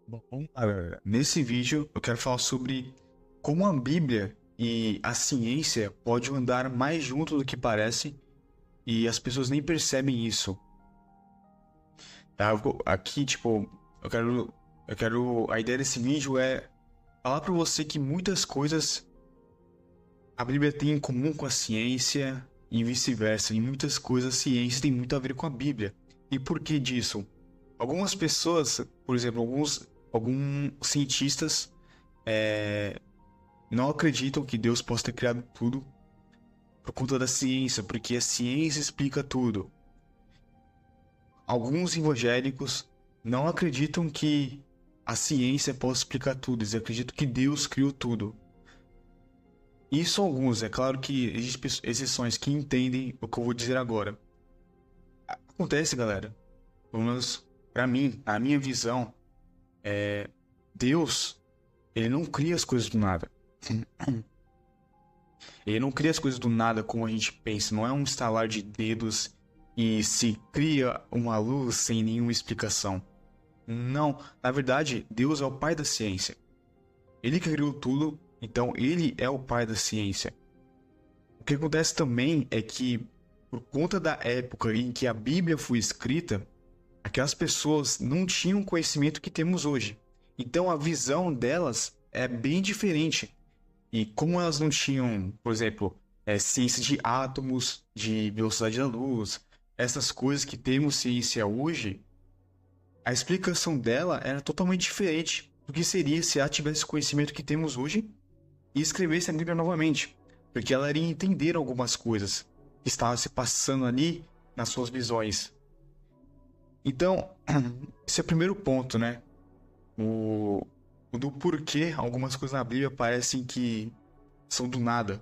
Bom, galera, nesse vídeo eu quero falar sobre como a Bíblia e a ciência podem andar mais junto do que parece e as pessoas nem percebem isso. Tá? Aqui, tipo, a ideia desse vídeo é falar pra você que muitas coisas a Bíblia tem em comum com a ciência e vice-versa. E muitas coisas a ciência tem muito a ver com a Bíblia. E por que disso? Algumas pessoas, por exemplo, alguns cientistas não acreditam que Deus possa ter criado tudo por conta da ciência, porque a ciência explica tudo. Alguns evangélicos não acreditam que a ciência possa explicar tudo, eles acreditam que Deus criou tudo. Isso alguns, é claro que existem exceções que entendem o que eu vou dizer agora. Acontece, galera, pelo menos pra mim, a minha visão, Deus, ele não cria as coisas do nada. Ele não cria as coisas do nada como a gente pensa, não é um estalar de dedos e se cria uma luz sem nenhuma explicação. Não, na verdade, Deus é o pai da ciência. Ele que criou tudo, então ele é o pai da ciência. O que acontece também é que, por conta da época em que a Bíblia foi escrita, aquelas pessoas não tinham o conhecimento que temos hoje. Então a visão delas é bem diferente. E como elas não tinham, por exemplo, ciência de átomos, de velocidade da luz, essas coisas que temos ciência hoje, a explicação dela era totalmente diferente do que seria se ela tivesse o conhecimento que temos hoje e escrevesse a Bíblia novamente. Porque ela iria entender algumas coisas que estavam se passando ali nas suas visões. Então, esse é o primeiro ponto, né? O do porquê algumas coisas na Bíblia parecem que são do nada.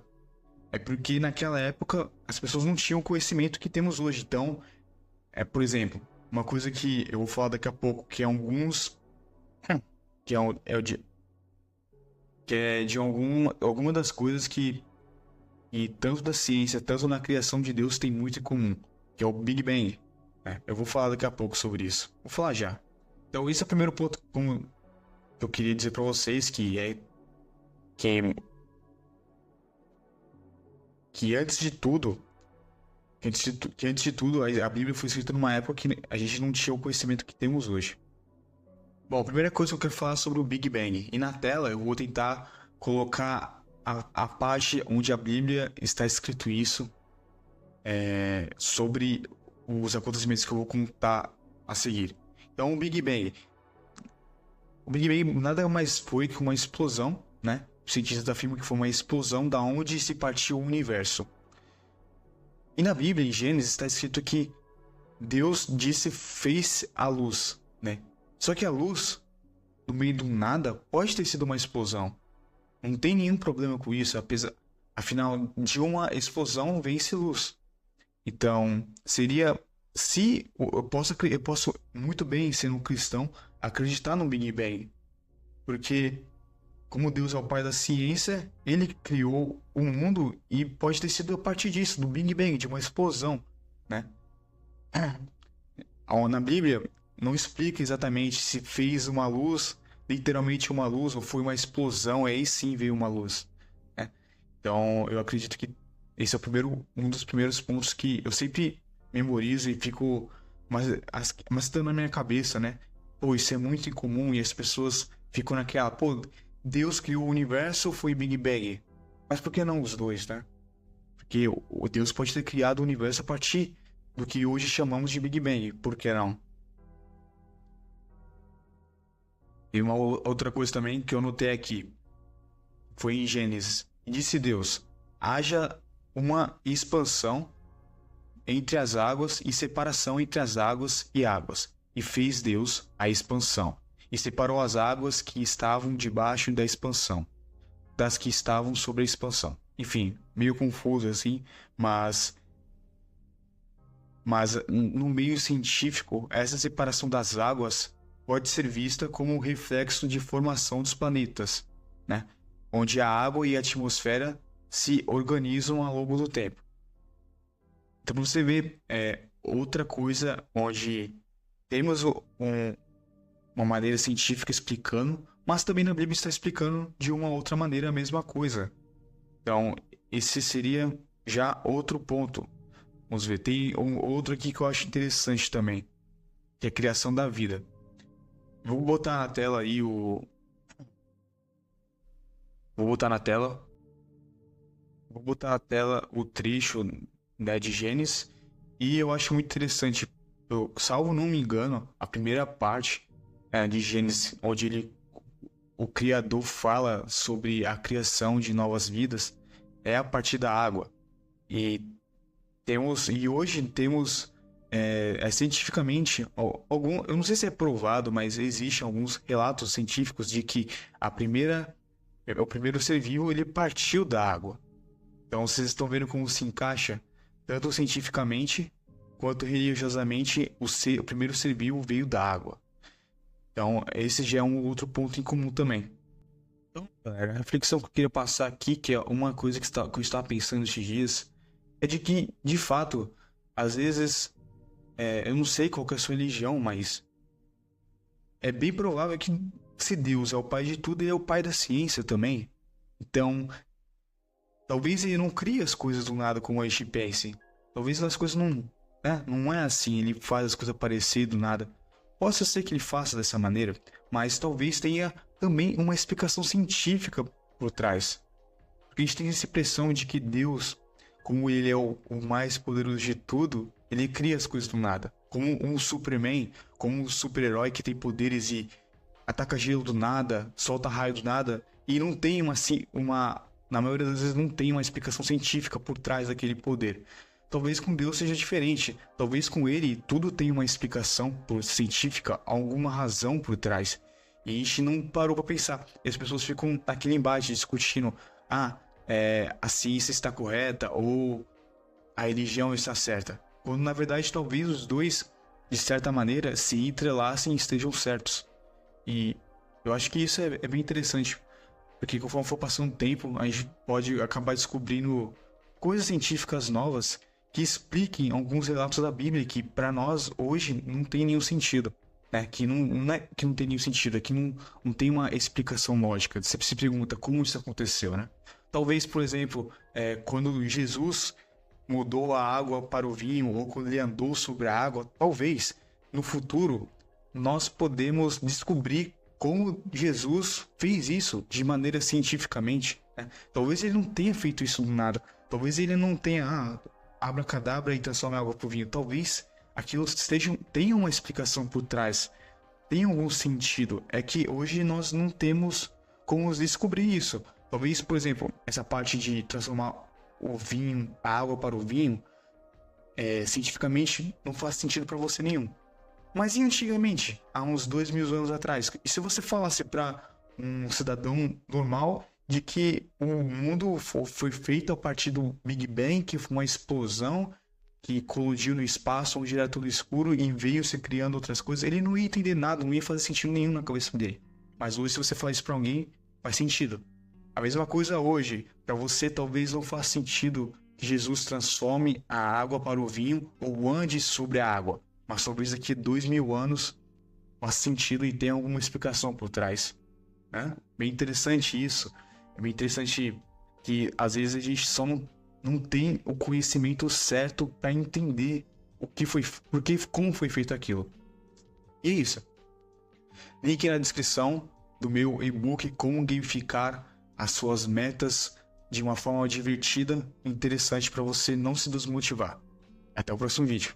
É porque naquela época as pessoas não tinham o conhecimento que temos hoje. Então, por exemplo, uma coisa que eu vou falar daqui a pouco, que é alguns. Que é, que é de alguma das coisas que tanto da ciência, tanto na criação de Deus tem muito em comum, que é o Big Bang. Eu vou falar daqui a pouco sobre isso. Vou falar já. Então, esse é o primeiro ponto que eu queria dizer pra vocês, que, que antes de tudo, que antes de tudo, a Bíblia foi escrita numa época que a gente não tinha o conhecimento que temos hoje. Bom, a primeira coisa que eu quero falar é sobre o Big Bang. E na tela eu vou tentar colocar a parte onde a Bíblia está escrito isso, sobre os acontecimentos que eu vou contar a seguir. Então, o Big Bang. O Big Bang nada mais foi que uma explosão, né? Os cientistas afirmam que foi uma explosão da onde se partiu o universo. E na Bíblia, em Gênesis, está escrito que Deus disse, fez a luz, né? Só que a luz, no meio do nada, pode ter sido uma explosão. Não tem nenhum problema com isso, afinal, de uma explosão vem-se luz. Então, seria... Se eu posso muito bem, sendo um cristão, acreditar no Big Bang. Porque, como Deus é o pai da ciência, ele criou o mundo e pode ter sido a partir disso, do Big Bang, de uma explosão, né? Na Bíblia, não explica exatamente se fez uma luz, literalmente uma luz, ou foi uma explosão, aí sim veio uma luz, né? Então, eu acredito que esse é um dos primeiros pontos que eu sempre memorizo e fico macetando na minha cabeça, né? Pô, isso é muito incomum e as pessoas ficam naquela, pô, Deus criou o universo ou foi Big Bang? Mas por que não os dois, né? Porque o Deus pode ter criado o universo a partir do que hoje chamamos de Big Bang, por que não? E uma outra coisa também que eu notei aqui, foi em Gênesis. E disse Deus, haja uma expansão entre as águas e separação entre as águas e águas. E fez Deus a expansão. E separou as águas que estavam debaixo da expansão, das que estavam sobre a expansão. Enfim, meio confuso assim, mas no meio científico, essa separação das águas pode ser vista como um reflexo de formação dos planetas, né? Onde a água e a atmosfera se organizam ao longo do tempo. Então você vê outra coisa onde temos uma maneira científica explicando, mas também na Bíblia está explicando de uma outra maneira a mesma coisa. Então, esse seria já outro ponto. Vamos ver, tem outro aqui que eu acho interessante também, que é a criação da vida. Vou botar na tela aí o... Vou botar na tela o trecho, né, de Gênesis, e eu acho muito interessante. Salvo não me engano, a primeira parte de Gênesis, onde o Criador fala sobre a criação de novas vidas, é a partir da água. E hoje temos cientificamente eu não sei se é provado, mas existem alguns relatos científicos de que o primeiro ser vivo ele partiu da água. Então vocês estão vendo como se encaixa tanto cientificamente quanto religiosamente o primeiro ser vivo veio da água. Então esse já é um outro ponto em comum também. Então, galera, a reflexão que eu queria passar aqui, que é uma coisa que eu estava pensando esses dias, é de que, de fato, às vezes, eu não sei qual que é a sua religião, mas é bem provável que se Deus é o pai de tudo, ele é o pai da ciência também. Então, talvez ele não crie as coisas do nada como a gente pense. Talvez as coisas não é assim, ele faz as coisas aparecer do nada. Possa ser que ele faça dessa maneira, mas talvez tenha também uma explicação científica por trás. Porque a gente tem essa impressão de que Deus, como ele é o mais poderoso de tudo, ele cria as coisas do nada. Como um Superman, como um super-herói que tem poderes e ataca gelo do nada, solta raio do nada, e não tem na maioria das vezes não tem uma explicação científica por trás daquele poder. Talvez com Deus seja diferente. Talvez com ele tudo tenha uma explicação científica, alguma razão por trás. E a gente não parou para pensar. E as pessoas ficam naquele embate discutindo: a ciência está correta ou a religião está certa. Quando na verdade talvez os dois, de certa maneira, se entrelacem e estejam certos. E eu acho que isso é bem interessante. Porque conforme for passando o tempo, a gente pode acabar descobrindo coisas científicas novas que expliquem alguns relatos da Bíblia que para nós hoje não tem nenhum sentido, né? Que não é que não tem nenhum sentido, é que não tem uma explicação lógica. Você se pergunta como isso aconteceu, né? Talvez, por exemplo, quando Jesus mudou a água para o vinho, ou quando ele andou sobre a água, talvez no futuro nós podemos descobrir como Jesus fez isso de maneira cientificamente, né? Talvez ele não tenha feito isso do nada. Talvez ele não tenha abracadabra e transforma água para o vinho. Talvez aquilo tenha uma explicação por trás, tenha algum sentido. É que hoje nós não temos como descobrir isso. Talvez, por exemplo, essa parte de transformar a água para o vinho, cientificamente não faz sentido para você nenhum. Mas e antigamente, há uns 2000 anos atrás? E se você falasse para um cidadão normal de que o mundo foi feito a partir do Big Bang, que foi uma explosão que colidiu no espaço, onde era tudo escuro e veio se criando outras coisas, ele não ia entender nada, não ia fazer sentido nenhum na cabeça dele. Mas hoje, se você falar isso para alguém, faz sentido. A mesma coisa hoje, para você talvez não faça sentido que Jesus transforme a água para o vinho ou ande sobre a água. Mas talvez daqui a 2000 anos faça sentido e tenha alguma explicação por trás, né? Bem interessante isso. É bem interessante que às vezes a gente só não tem o conhecimento certo para entender como foi feito aquilo. E é isso. Link na descrição do meu e-book Como Gamificar as Suas Metas de uma forma divertida e interessante para você não se desmotivar. Até o próximo vídeo.